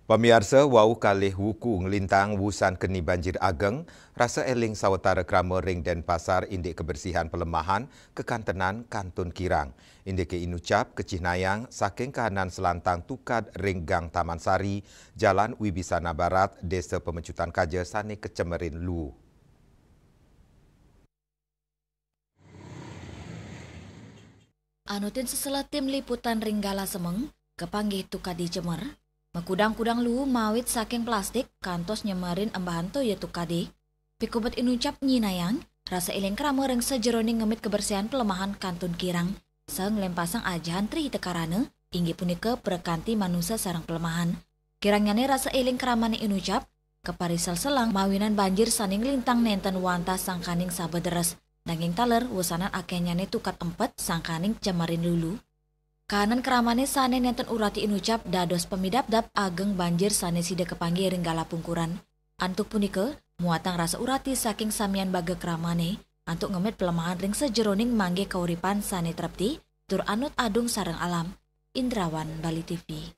Pemirsa, wau kalih wuku ngelintang wusan keni banjir ageng, rasa eling sawetara krama ring Denpasar indik kebersihan pelemahan kekantenan Kantun Kirang. Indik ke inucap kecihnayang saking kahanan selantang tukad ring Gang Taman Sari, Jalan Wibisana Barat, Desa Pemecutan Kaja, Sane Kecemerin Lu. Anutin sesela tim liputan Ringgala Semeng, kepanggih tukadi Cemer, mekudang-kudang lu mawit saking plastik kantos nyemarin embahan to ya tukadi. Pikubet inucap nyinayang, rasa iling krama reng sejeroning ngemit kebersihan pelemahan Kantun Kirang, seng lempasang ajahan tri tekarane, inggi punika perkanti manusia sarang pelemahan. Kirangnyane rasa iling kramane inucap, keparisal selang mawinan banjir saning lintang nenten wanta sangkaning sabederes. Nanging taler wusanan akenyane tukat empet sangkaning cemarin lulu. Kahanan keramane sane nenten urati inucap dados pemidap-dap ageng banjir sane sida kepanggih Ringgala Pungkuran. Antuk punike muatang rasa urati saking samian baga keramane antuk ngemit pelemahan ring sejeroning mangge kauripan sane trepti tur anut adung sareng alam. Indrawan, Bali TV.